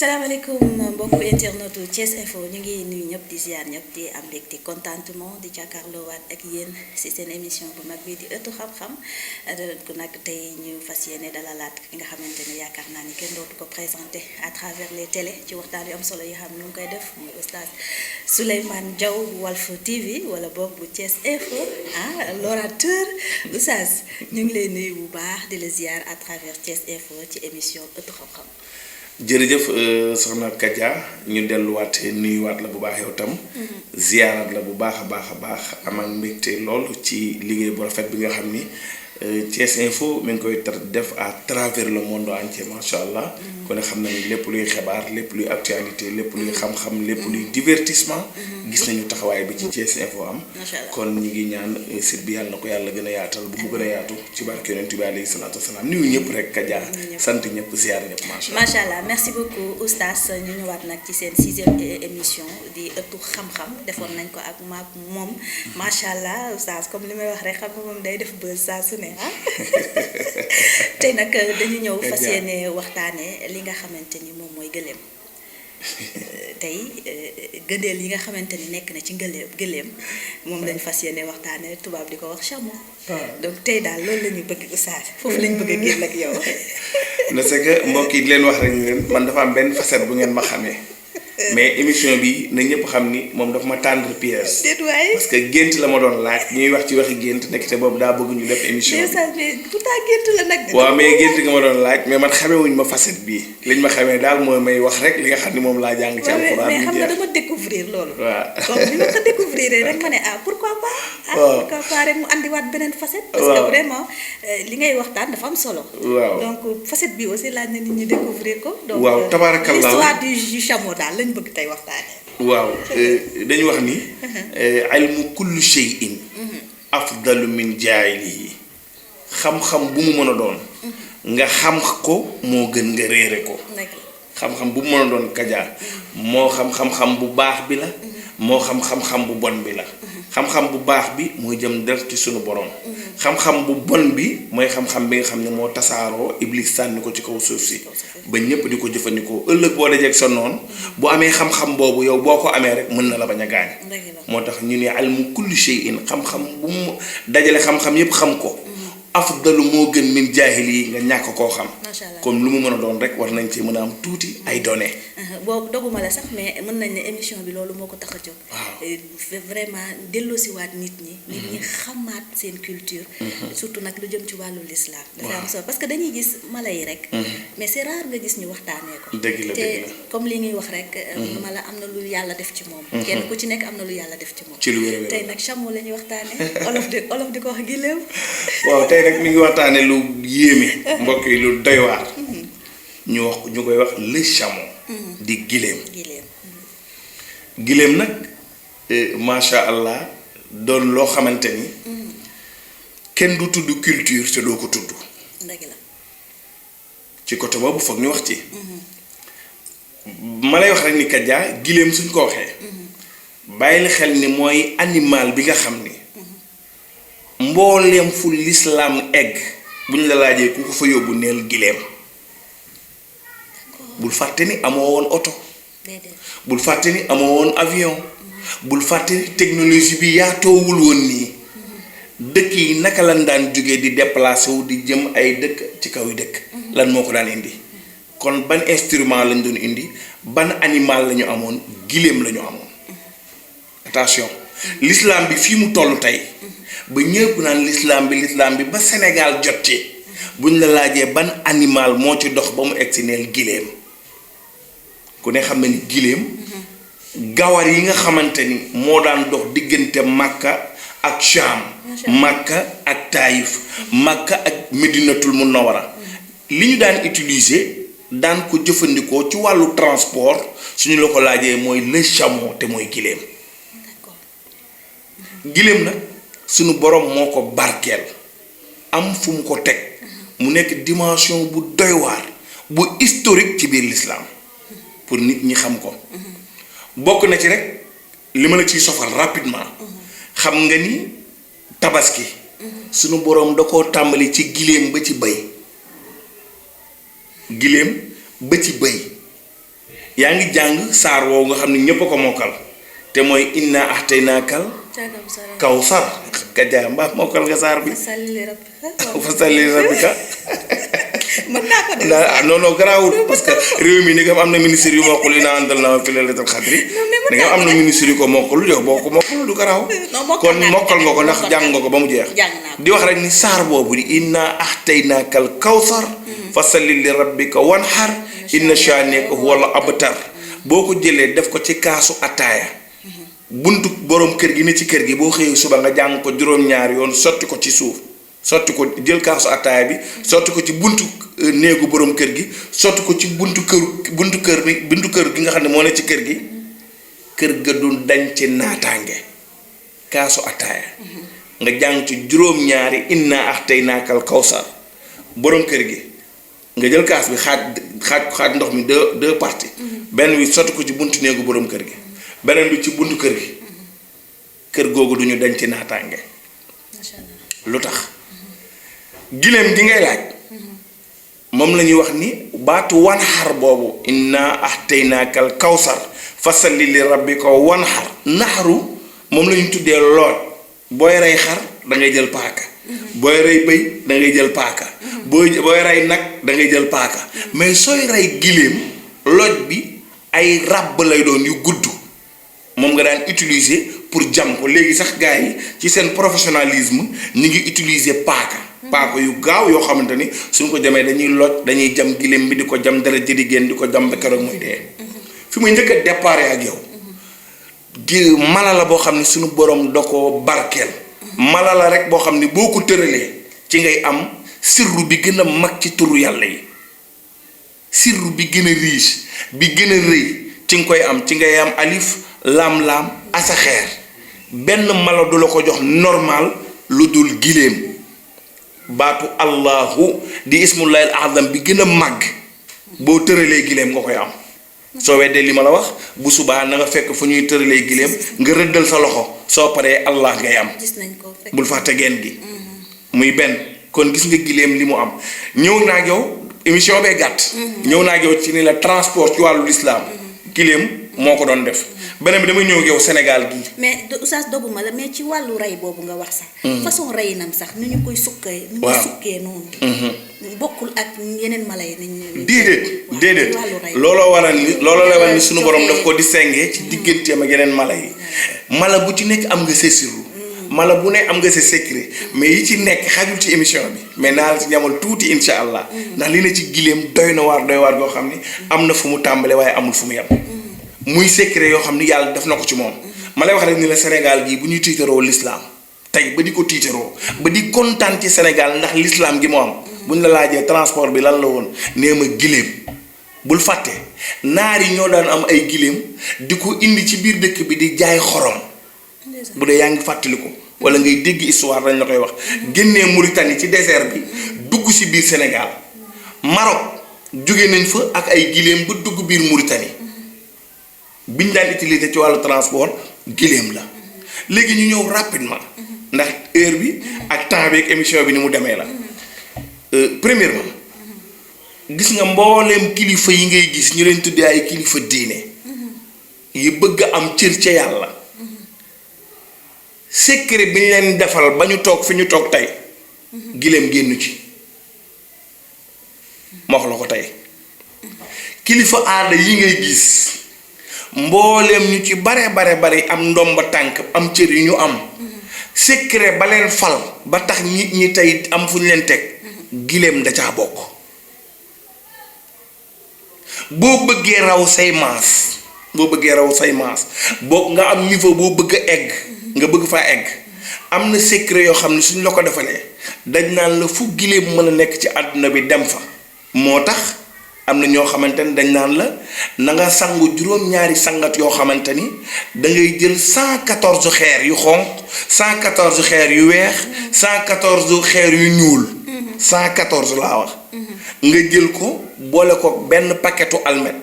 salaamaaleykum mbokku internetu Thiès Info ñu ngi nuyu ñëpp di ziar ñëpp di am mbégte contentement di jàkkaarloo waat ak yéen ci seen émission bu mag bi di ëttu xam-xam ku nag tey ñu fas yéene dalalaat ki nga xamante ne yaakaar naa ni kenn dootu ko présenté à travers les télé ci waxtaan yu am solo yi xam ñu ngi koy def muy oustaz Souleymane Diaw bu Walf TV wala boog bu Thiès Info l'orateur oustaz ñu ngi lay nuyu bu baax di la ziar à travers Thiès Info ci émission ëttu xam-xam. jërëjëf soxna Kadia ñu delluwaat nuyuwaat la bu baax yow tam ziyaaraat la bu baax a baax am ak mbégte lool ci liggéey bu rafet bi nga xam ni Thiès Info mi ngi koy def à travers le monde entier macha allah. kon xam na ni lépp luy xibaar lépp luy actualité lépp luy xam-xam lépp luy divertissement. gis nañu taxawaay bi ci Thiès Info am. kon ñu ngi ñaan site bi yàlla na ko yàlla gën a yaatal bu mu gën a yaatu ci barke Yonent bi alayhi salaatu wasalaam nuyu ñëpp rek Kadia sant ñëpp ziyaar ñëpp macha allah merci beaucoup oustaz ñu ñëwaat nag ci seen 6e émission di ëttu xam-xam defoon nañ ko ak maak moom macha allah oustaz comme li may wax rek xam nga moom day def buzz saa su ne tey nag dañu ñëw fas yéene waxtaane li nga xamante ni moom mooy gëléem tey gëndeel yi nga xamante ni nekk na ci gëléem moom lañ fas yéene waxtaane tubaab di ko wax chameau. donc tey daal loolu la ñu bëgg oustaz foofu lañ bëgg a génn ak yow. na c'est que mbokk yi di leen wax rek ñu leen man dafa am benn facette bu ngeen ma xamee mais émission bi na ñëpp xam ni moom dafa ma tendre pièce. parce que gént la ma doon laaj ñuy wax ci waxi gént nekkite boobu daa bëgg ñu def émission bi. pourtant gént la nag. waaw mais gént nga ma doon laaj mais man xamewuñ ma facette bii liñ ma xamee daal mooy may wax rek li nga xam ni moom laa jàng ci alxuraan. mais xam nga dama découvrir loolu. waaw comme bi ma ko découvrir rek ma ne pourquoi pas. pourquoi pas rek mu andiwaat beneen facette. parce que vraiment li ngay waxtaan dafa am solo. waaw donc facette bi aussi laaj na nit ñi découvrir ko. waaw tabaarakallaa l'histoire du chameau daal lañ bëgg tey waxtaanee. waaw dañu wax ni ilmu kulli shay'in afdalu min jaahilihi xam-xam bu mu mën a doon nga xam ko moo gën nga réere ko. xam-xam bu mu mën a doon Kadia moo xam-xam bu baax bi la moo xam-xam bu bon bi la. xam-xam bu baax bi mooy jëm direct ci sunu borom. xam-xam bu bon bi mooy xam-xam bi nga xam ne moo tasaaroo iblis sànni ko ci kaw suuf si ba ñëpp di ko jëfandikoo ëllëg boo dajeeg sa noonu bu amee xam-xam boobu yow boo ko amee rek mën na la bañ a gaañ. moo tax ñu ne ilmu kulli shay'in xam-xam bu mu dajale xam-xam yépp xam ko. afdalu moo gën min jaahil yi nga ñàkk koo xam. comme lu mu mën a doon rek war nañ ci mën a am tuuti ay données. boobu doguma la sax mais mën nañ ne émission bi loolu moo ko tax a jóg. vraiment delloosiwaat nit ñi. nit ñi xamaat seen culture. surtout nag lu jëm ci wàllu l'islam. dafa am solo parce que dañuy gis mala yi rek. mais c'est rare nga gis ñu waxtaanee ko. dëgg la te comme li ñuy wax rek. mala am na lu yàlla def ci moom. kenn ku ci nekk am na lu yàlla def ci moom. ci lu wér tey nag chameau la ñuy waxtaanee olof di ko wax gëléem. waaw tey nag mi ngi waxtaane lu yéeme mbokk yi lu doy waar ñu koy wax le chameau di giléem giléem nag macha allah doon loo xamante ni kenn du tudd culture te doo ko tudd ci côté boobu foog ñu wax ci ma lay wax rek ni Kadia giléem suñ ko waxee bàyyil xel ni mooy animal bi nga xam ni mbooleem fu lislaam egg bu ñu la laajee ku ko fa yóbbu neel giléem bul fàtte ni amoo woon oto bul fàtte ni amoo woon avion bul fàtte ni technologie bi yaatoowul woon nii dëkk yi naka lan daan jógee di déplacé wu di jëm ay dëkk ci kaw yi dëkk lan moo ko daan indi kon ban instrument lañ doon indi ban animal la ñu amoon giléem la ñu amoon attention l'islam bi fii mu toll tey ba ñëpp naan l'islam bi ba Sénégal jot ci buñ la laajee ban animal moo ci dox ba mu egsi neel giléem ku ne xam na ni giléem gawar yi nga xamante ni moo daan dox diggante Makka ak Sham Makka ak Taïf Makka ak Medinatul Munawara li ñu daan utiliser daan ko jëfandikoo ci wàllu transport suñu la ko laajee mooy le chameau te mooy giléem giléem nag suñu borom moo ko barkeel am fu mu ko teg mu nekk dimension bu doy waar bu historique ci biir l'islam pour nit ñi xam ko bokk na ci rek li ma la ciy sofal rapidement xam nga ni tabaski suñu borom da koo tàmbali ci giléem ba ci bëy giléem ba ci bëy yaa ngi jàng saar woowu nga xam ne ñépp a ko mokkal te mooy inna ahtaynakal kawsar ka jaa mbaa mokkal nga saar bi fasalli li rabbika mën naa ko def non garaawul parce que réew mi ni nga am na ministre yu mokkul inna anzalnaahu fi laylatil qadri da nga am na ministre yu ko mokkul yow boo ko mokkul du garaaw kon mokkal nga ko ndax jàng nga ko ba mu jeex di wax rek ni saar boobu di inna ahtaynakal kawsar fasalli li rabbika wanhar inna shaani'aka huwal abtar boo ko jëlee def ko ci kaasu ataaya buntu borom kër gi ne ci kër gi boo xëyee suba nga jàng ko juróom-ñaari yoon sotti ko ci suuf sotti ko jël kaasu ataaya bi sotti ko ci buntu néegu borom kër gi sotti ko ci buntu kër gi nga xam ne moo ne ci kër gi kër ga du dañ ci naataange kaasu ataaya nga jàng ci juróom-ñaari inna ahtaynakal kawsar borom kër gi nga jël kaas bi xaaj ndox mi deux parties benn bi sotti ko ci buntu néegu borom kër gi beneen bi ci buntu kër gi kër googu duñu dañ ci naataange lu tax gileem gi ngay laaj moom la ñuy wax ni baatu wanxar boobu inna ahtaynakal kawsar fasalli li rabbika wanxar naxaru moom la ñu tuddee looj booy rey xar da ngay jël paaka booy rey bëy da ngay jël paaka booy rey nag da ngay jël paaka mais sooy rey gileem looj bi ay ràbb lay doon yu gudd moom nga daan utiliser pour jam ko léegi sax gars yi ci seen professionnalisme ñu ngi utiliser paaka yu gaaw yoo xamante ni suñ ko jamee dañuy loj dañuy jam gileem bi di ko jam dara jëri génn di ko jam ba keroog muy dee fi muy njëkk a départ ak yow mala la boo xam ne suñu borom da ko barkeel mala la rek boo xam ne boo ko tëralee ci ngay am sirru bi gën a mag ci turu yàlla yi sirru bi gën a riche bi gën a rëy ci nga koy am ci ngay am alif laam-laam asaxeer benn mala du la ko jox normal lu dul gileem baatu allahu di ismullahil azam bi gën a màgg boo tëralee gileem nga koy am soo weddee li ma la wax bu subaa na nga fekk fu ñuy tëralee gileem nga rëddal sa loxo soo paree allah ngay am bul fàtte geen gi muy benn kon gis nga gileem li mu am ñëw naa ak yow émission bee gàtt ñëw naa ak yow ci ni la transport ci wàllu lislaam gileem moo ko doon def beneen bi dama ñëw ak yow Sénégal gii. mais oustaz doguma la mais ci wàllu rey boobu nga wax sax. façon reyinam sax ni ñu koy sukkee. ni ñu sukkee noonu. bokkul ak yeneen mala yi nañu. déedéet looloo waral ni looloo la waral ni suñu borom daf ko distingué ci digganteem ak yeneen mala yi. mala bu ci nekk am nga sa sirru. mala bu ne am nga sa secret mais yi ci nekk xajul ci émission bi mais naa la ci ñamal tuuti insha allah ndax li ne ci gileem doy na waar goo xam ni am na fu mu tàmbale waaye amul fu mu yem. muy secret yoo xam ni yàlla def na ko ci moom ma lay wax rek ni la Sénégal gii bu ñuy tiitaroo l'islam tey ba di ko tiitaroo ba di kontaan ci Sénégal ndax l'islam gi moo am bu ñu la laajee transport bi lan la woon nee ma gileem bul fàtte naar yi ñoo daan am ay gileem di ko indi ci biir dëkk bi di jaay xorom bu dee yaa ngi fàttaliku wala ngay dégg histoire dañ la koy wax génnee Mauritanie ci désert bi dugg si biir Sénégal Maroc jóge nañ fa ak ay gileem ba dugg biir Mauritanie biñ daan utiliser ci wàllu transport gileem la léegi ñu ñëw rapidement ndax heure bi ak temps bi ak émission bi ni mu demee la premièrement gis nga mbooleem kilifa yi ngay gis ñu leen tuddee ay kilifa diine yi bëgg am cër ca yàlla secret bi ñu leen defal ba ñu toog fi ñu toog tey gileem génnu ci ma wax la ko tey kilifa aada yi ngay gis mbooleem ñu ci bare am ndomba tànk am cër yu ñu am secret ba leen fal ba tax nit ñi tey am fu ñu leen teg gileem da caa bokk boo bëggee raw say maas boo nga am niveau boo bëgg a egg nga bëgg faa egg am na secret yoo xam ne suñ la ko defalee dañ naan la fu gileem mën a nekk ci àdduna bi dem fa moo tax am na ñoo xamante ni dañ naan la na nga sangu juróom-ñaari sangat yoo xamante ni da ngay jël 114 xeer yu xonq 114 xeer yu weex 114 xeer yu ñuul 114 laa wax nga jël ko boole ko benn paquetu almet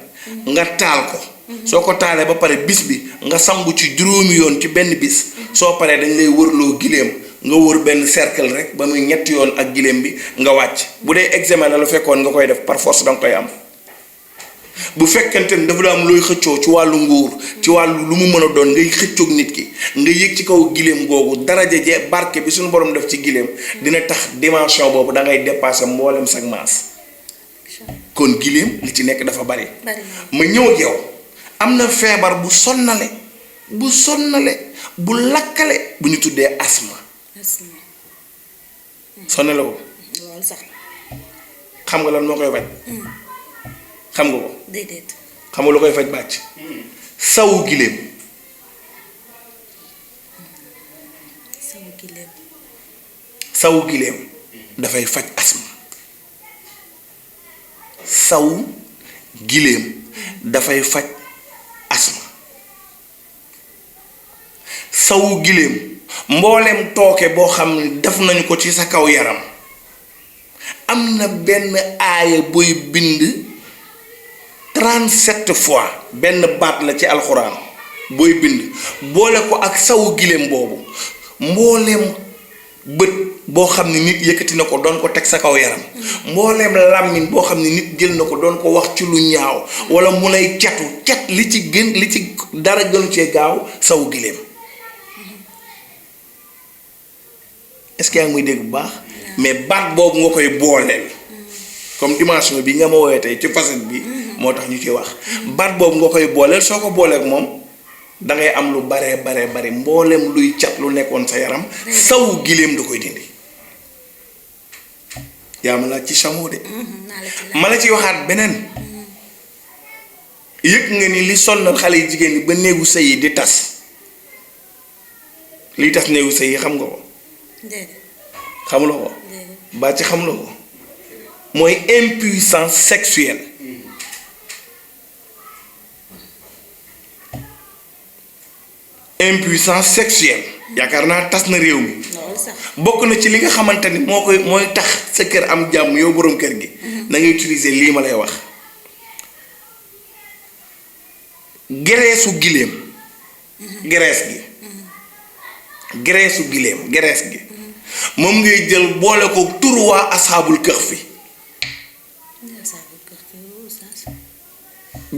nga taal ko soo ko taalee ba pare bis bi nga sangu ci juróomi yoon ci benn bis soo paree dañ lay wërloo gileem nga wër benn cercle rek ba muy ñetti yoon ak gileem bi nga wàcc bu dee examen la lu fekkoon nga koy def par force danga koy am bu fekkente ne dafa am looy xëccoo ci wàllu nguur ci wàllu lu mu mën a doon ngay xëccoog nit ki nga yëg ci kaw gileem googu daraja je barke bi suñu borom def ci gileem dina tax dimension boobu da ngay dépasser mboolem sag maas kon gileem li ci nekk dafa bari ma ñëw ak yow am na feebar bu sonnale bu lakkale bu ñu tuddee asma sonnale wu lool sax xam nga lan moo koy faj xam nga ko déedéet xam nga lu koy faj bàcc sawu gileem sawu gileem dafay faj asma sawu gileem dafay faj asma sawu gileem mboolem tooke boo xam ne def nañu ko ci sa kaw yaram am na benn aaya booy bind 37 fois benn baat la ci alxuraan booy bind boole ko ak sawu gileem boobu mbooleem bët boo xam ne nit yëkkati na ko doon ko teg sa kaw yaram mbooleem làmmiñ boo xam ne nit jël na ko doon ko wax ci lu ñaaw wala mu lay cat li ci gën li ci dara gënu cee gaaw sawu gileem est-ce que yaa ngi muy dégg bu baax mais baat boobu nga koy booleel comme dimension bi nga ma woowee tey ci facette bi moo tax ñu ci wax baat boobu nga koy booleel soo ko booleeg moom da ngay am lu bare mboolem luy cat lu nekkoon sa yaram sawu gileem da koy dindi yaa ma laaj ci chameau de ma la ci waxaat beneen yëg nga ni li sonnal xale yi jigéen ñi ba néegu sëy yi di tas liy tas néegu sëy yi xam nga ko xamuloo ko ba ci xamuloo ko mooy impuissance sexuelle yaakaar naa tas na réew mi bokk na ci li nga xamante ni mooy tax sa kër am jàmm yow boroom kër gi da ngay utiliser lii ma lay wax gereesu gileem gereesu gileem gerees gi moom ngay jël boole ko tur waa asaabul këx fi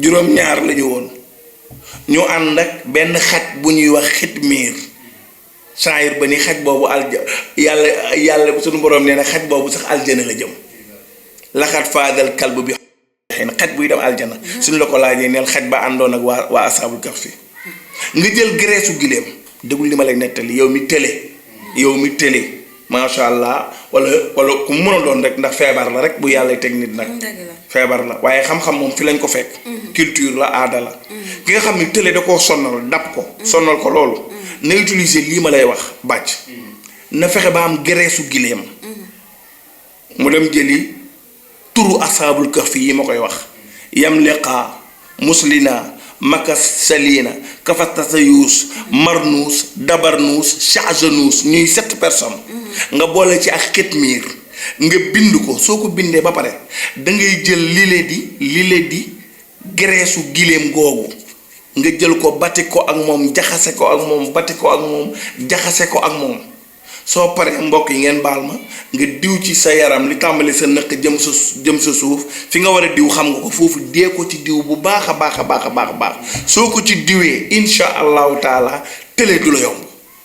juróom-ñaar lañu woon ñu ànd ak benn xaj bu ñuy wax xitmiir saayir ba ni xaj boobu yàlla suñu boroom nee na xaj boobu sax aljana la jëm laxat faadal kalb bi xëy na xaj buy dem aljana suñu la ko laajee neel xaj ba àndoon ak waa asaabul këx fi nga jël gereesu gileem déglu li ma lay nettali yow mi télé macha allah wala ku mu mën a doon rek ndax feebar la rek bu yàlla teg nit nag feebar la waaye xam-xam moom fi lañ ko fekk culture la aada la ki nga xam ni télé da koo sonnal dab ko sonnal ko loolu na utiliser lii ma lay wax bàcc na fexe ba am gereesu gileem mu dem jëli turu asaabul kahfi yi ma koy wax yam liqaa muslina makas salina kafatatayuus marnuus dabarnuus chajanuus ñuy 7 personnes nga boole ci ak xitmiir nga bind ko soo ko bindee ba pare da ngay jël lile di gereesu gileem googu nga jël ko bati ko ak moom jaxase ko ak moom bati ko ak moom jaxase ko ak moom soo paree mbokk yi ngeen baal ma nga diw ci sa yaram li tàmbali sa nëq jëm sa suuf fi nga war a diw xam nga ko foofu dee ko ci diw bu baax a baax soo ko ci diwee insha allahu taala télé du la yomb.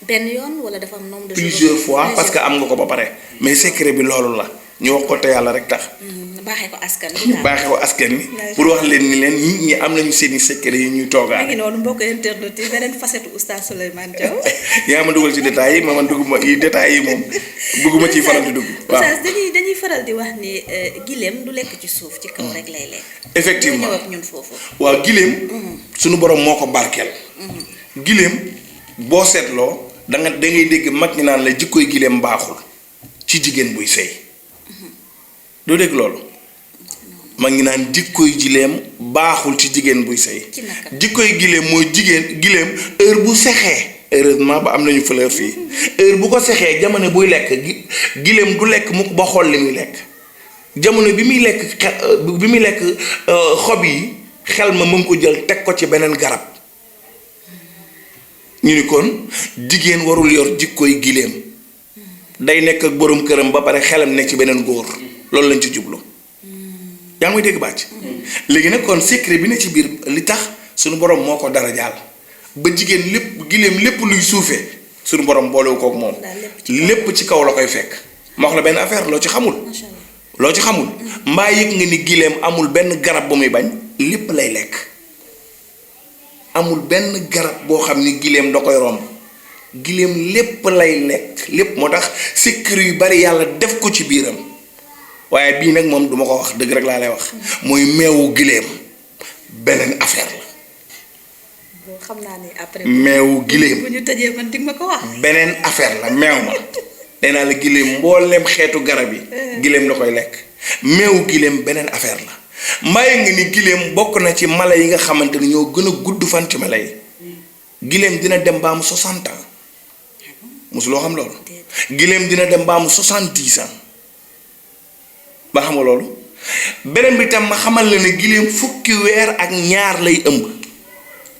benn yoon wala dafa am nombre de plusieurs fois parce que am nga ko ba pare mais secret bi loolu la ñu wax ko te yàlla rek tax. baaxee ko askan wi pour wax leen ni leen nit ñi am nañu seeni secret yi ñuy toogaan. maa ngi noonu mbokk internet yi beneen facette oustaz Souleymane Diaw. yaa ma dugal ci détails yi man dugguma yi détails yi moom bëgguma ciy faral di dugg. waaw oustaz dañuy faral di wax ni gileem du lekk ci suuf ci kaw rek lay lekk. effectivement ñëw ak ñun foofu. waaw gileem. suñu borom moo ko barkeel. gileem boo seetloo da ngay dégg mag ñi naan la jikkoy gileem baaxul ci jigéen buy sëy doo dégg loolu. ma ngi naan jikkoy gileem baaxul ci jigéen buy sëy jikkoy gileem mooy gileem heure bu sexee heureusement ba am nañu fleur fii heure bu ko sexee jamono buy lekk gileem du lekk mukk ba xool li muy lekk jamono bi muy lekk xob yi xel ma mu ngi ko jël teg ko ci beneen garab ñu ni kon jigéen warul yor jikkoy gileem day nekk ak borom këram ba pare xelam ne ci beneen góor loolu lañ ci jublu yaa ngi may dégg bàcc. léegi nag kon secret bi ne ci biir li tax suñu borom moo ko dara jaal ba jigéen lépp gileem lépp luy suufee suñu borom boolewu kook moom. lépp ci kaw la koy fekk. ma wax la benn affaire loo ci xamul. loo ci xamul. mbaa yëg nga ni gileem amul benn garab bu muy bañ. lépp lay lekk. amul benn garab boo xam ni gileem da koy romb. gileem lépp lay lekk lépp moo tax secret yu bari yàlla def ko ci biiram. waaye bii nag moom duma ko wax dëgg rek laa lay wax. mooy meewu gileem beneen affaire la. xam naa ni après. meewu gileem bu ñu tëjee man dig ma ko wax. beneen affaire la meew ma. nee naa la gileem mboolem xeetu garab yi. gileem la koy lekk. meewu gileem beneen affaire la. mbaaye nga ni gileem bokk na ci mala yi nga xamante ni ñoo gën a gudd fan ci mala yi. gileem dina dem ba am 60 ans. mosuloo xam loolu. gileem dina dem ba am 70 ans. ba xam nga loolu. beneen bi tam ma xamal la ne gileem fukki weer ak ñaar lay ëmb.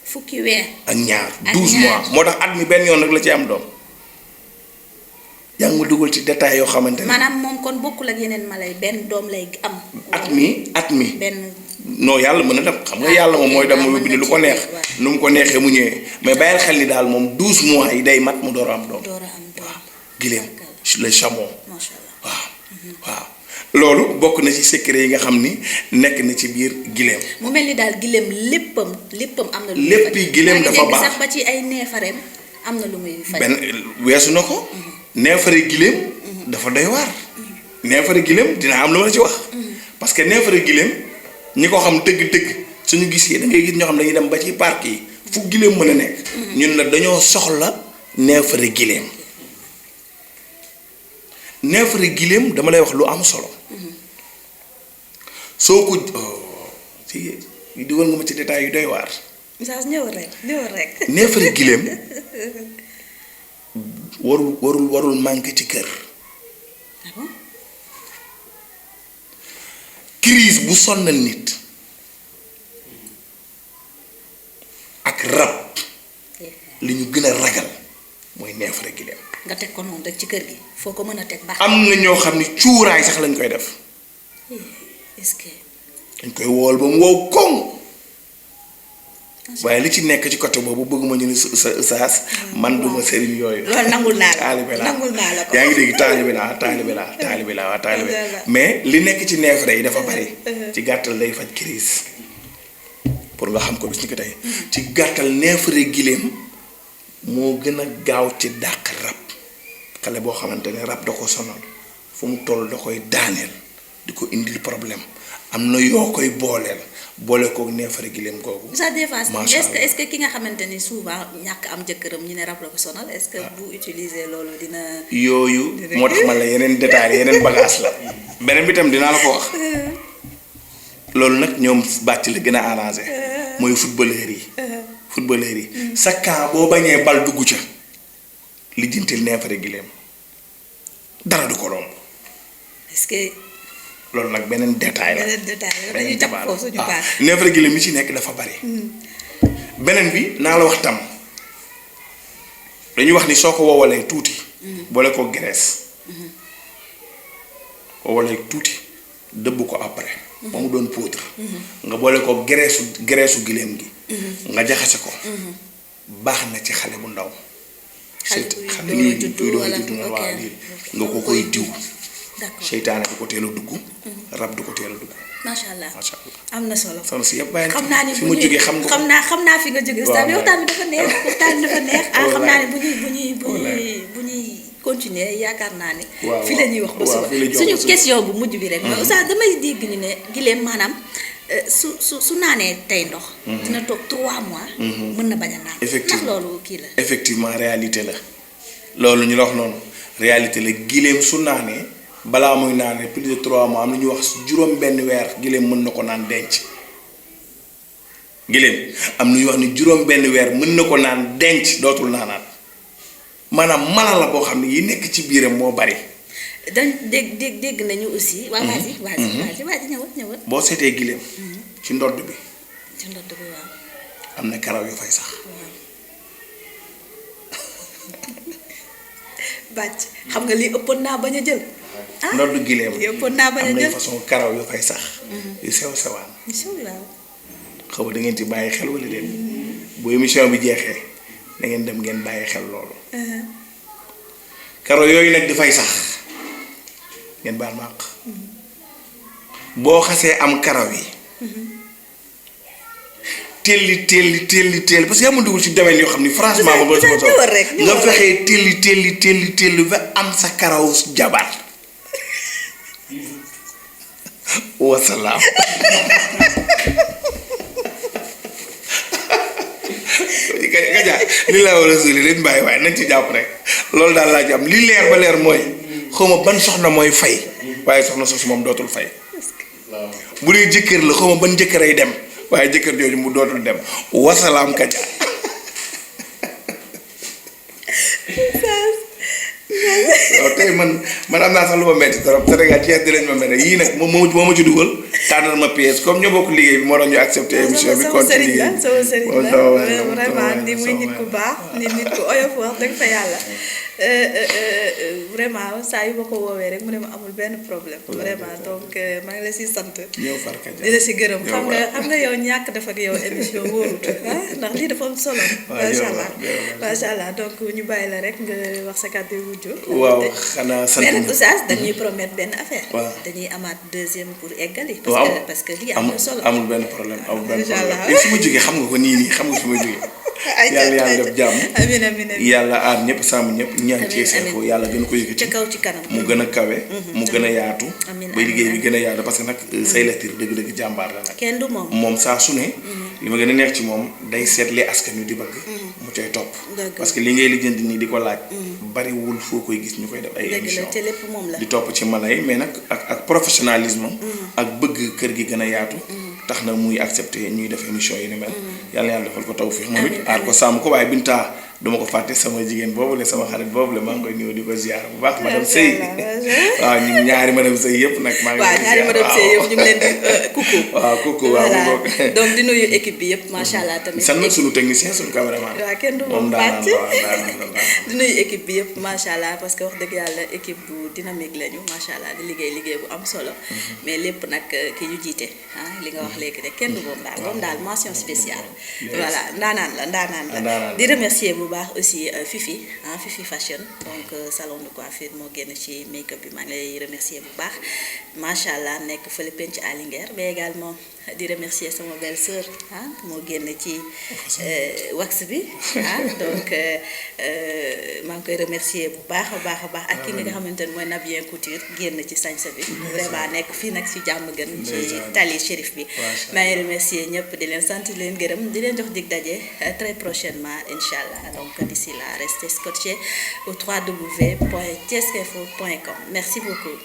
fukki weer ak ñaar 12 mois moo tax at mi benn yoon rek la ci am doom. yaa ngi ma dugal ci détail yoo xamante ne. maanaam moom kon bokkul ak yeneen mala yi benn doom lay am. at mi benn. non yàlla mën na dem xam nga yàlla moom mooy dem mu bind lu ko neex. nu mu ko neexee mu ñëwee mais bàyyil xel ni daal moom 12 mois yi day mat mu door a am doom. waaw gileem le chameau. macha allah waaw. loolu bokk na ci secret yi nga xam ni nekk na ci biir gileem. mu mel ni daal gileem léppam am na. lu léppi gileem dafa baax sax ba ci ay neefareem am na lu muy faj. benn weesu na ko. neefare gileem. dafa doy waar. neefare gileem dina am lu ma la ci wax. parce que neefare gileem ñi ko xam dëgg-dëgg suñu gisee da ngay gis ñoo xam dañuy dem ba ci parc yi fu gileem mën a nekk. ñun la dañoo soxla neefare gileem. neefare gileem dama lay wax lu am solo. soo ko ci dugal nga ma ci détail yu doy waar. Oustaz ñëwal rek. neefare gileem warul manqué ci kër. crise bu sonnal nit ak rab li ñu gën a ragal mooy neefare gileem. nga teg ko noonu rek ci kër gi foo ko mën a teg baax. am na ñoo xam ne cuuraay sax lañ koy def. est-ce que. dañ koy wool ba mu wow koŋ. waaye li ci nekk ci côté boobu bëgguma ñu ne saas man duma sëriñ yooyu. loolu nangul naa la taalibe laa nangul naa la ko. yaa ngi dégg taalibe laa mais li nekk ci neefare yi dafa bari. ci gàttal day faj crise pour nga xam ko bis ni ko tey. ci gàttal neefare gileem moo gën a gaaw ci dàq rab. xale boo xamante ne rab da ko sonal fu mu toll da koy daaneel di ko indil problème am na yoo koy boole kook neefare gileem googu. ça des fois est-ce que ki nga xamante ni souvent ñàkk am jëkkëram ñu ne rab la ko sonal est-ce que bu utiliser loolu dina. yooyu moo tax man la yeneen détails yeneen bagage la beneen bi tam dinaa la ko wax loolu nag ñoom bàcc la gën a arrangé mooy footballeur yi. sa camp boo bañee bal dugg ca lijjantil neefare gileem dara du ko romb. est-ce que. loolu nag beneen détail la dañuy jàpp foofu suñu baax. neefare gileem yi ci nekk dafa bari. beneen bi naa la wax tam dañuy wax ni soo ko wowalee tuuti. boole ko graisse. wowalee tuuti dëbb ko après. ba mu doon poudre. nga boole ko graisse gileem gi. nga jaxase ko. baax na ci xale bu ndaw. xale yi doon juddu na waa lii nga ko koy diw. seytaane du ko teel a dugg. rab du ko teel a dugg. macha allah am na solo. soxna si yëpp bàyyi xam naa ni fi ma jógee xam nga xam naa fi nga jógee. waaw waxtaan bi dafa neex xam naa ne bu ñuy continuer yaakaar naa ne. fi la ñuy wax ba suba suñu question bu mujj bi rek. mais Oustaz damay dégg ñu ne gileem maanaam su naanee tey ndox. dina toog 3 mois. mën na bañ a naan. effectivement ndax loolu kii la. effectivement réalité la loolu ñu la wax noonu réalité la gileem su naanee. balaa muy naan plus de 3 mois am na ñu wax juróom benn weer gileem mën na ko naan denc gileem am na ñu wax ni juróom benn weer mën na ko naan denc dootul naanaat maanaam mala la boo xam ne yi nekk ci biiram moo bari. dañ dégg nañu aussi. waa vas-y ñëwal. boo seetee gileem. ci ndodd bi. waaw. am na karaw yu fay sax. bàcc xam nga lii ëppoon naa bañ a jël. ndoddu gileem yëppoon naa bañ a jël am na façon karaw yu fay sax. yu sew sewaan inshallah xaw ma da ngeen ci bàyyi xel wala leen bu émission bi jeexee da ngeen dem ngeen bàyyi xel loolu karo yooyu nag dafay sax ngeen baal màq boo xasee am karaw yi telli parce que yaa ma dugul ci domaine yoo xam ni franchement ba nga fexee telli ba am sa karaw jabar wasalaam Kaja li laa war a suli leen bàyyi waaye nañ ci jàpp rek loolu daal laa ci am li leer ba leer mooy xawma ban soxna mooy fay waaye soxna soosu moom dootul fay bu dee jëkkër la xawma ban jëkkër ay dem waaye jëkkër jooju mu dootul dem wasalaam Kaja waaw tey man am naa sax lu ma metti trop Sénégal Thiès dinañ ma mel yii nag moo ma ci dugal tànnal ma pièce comme ñoo bokk liggéey bi moo doon ñu accepté émission bi continuer sama sëriñ la vraiment ni muy nit ku baax nit ku oyof wax dëgg fa yàlla vraiment saa yu ma ko woowee rek mu ne ma amul benn problème vraiment donc maa ngi la si sant di la si gërëm xam nga yow ñàkk def ak yow émission wóorut ndax lii dafa am solo macha allah donc ñu bàyyi la rek nga wax sa kàddu yu mujj waaw xanaa sant mais nag oustaz dañuy promettre benn affaire dañuy amaat deuxième pour eggali parce que lii am na solo amul benn problème fi ma jógee xam nga ko nii xam nga fi ma jógee yàlla def jàmm amiin yàlla aar ñëpp sàmm ñëpp ñaan ci Infos yàlla gën ko yëkkati ca kaw ci kanam mu gën a kawe mu gën a yaatu ba liggéey bi gën a yaatu parce que nag say lecture dëgg-dëgg jàmbaar la nag kenn du moom saa su ne li ma gën a neex ci moom day seetlee askan wi di bëgg mu coy topp parce que li ngay lijjanti nii di ko laaj bariwul foo koy gis ñu koy def ay émission di topp ci mala yi mais nag ak professionnalisme ak bëgg kër gi gën a yaatu tax na muy accepté ñuy def émission yi ni mel yàlla defal ko tawfiix moom it aar ko sàmm ko waaye Binta duma ko fàtte sama jigéen boobu la sama xarit boobu la maa ngi koy ñëw di ko ziar bu baax madame Seye waaw ñu ñaari madame Seye yëpp nag maa ngi waaw ñaari madame Seye yëpp ñu ngi leen di coucou waaw coucou waaw donc di nuyu équipe bi yëpp macha allah tamit sant nag suñu technicien suñu caméraman waaw kenn du moom bàcc di nuyu équipe bi yëpp macha allah parce que wax dëgg yàlla équipe bu dynamique lañu macha allah di liggéey bu am solo mais lépp nag ki ñu jiite li nga wax léegi rek kenn du moom daal mention spéciale voilà ndaanaan la di remercier bu baax aussi Fifi Fifi Fashion donc salon de coiffure moo génn ci make-up bi maa ngi lay remercier bu baax macha allah nekk fële penc à Linguère mais également di remercier sama belle sœur moo génn ci wax bi donc maa ngi koy remercier bu baax a baax ak ki nga xamante ne mooy Nabien Couture génn ci sañsa bi vraiment nekk fii nag ci jàmm gën ci tali Chérif bi maa ngi remercier ñëpp di leen sant di leen gërëm di leen jox dig daje très prochainement inchallah donc d'ici là restez scotchés au www.thiesinfo.com merci beaucoup.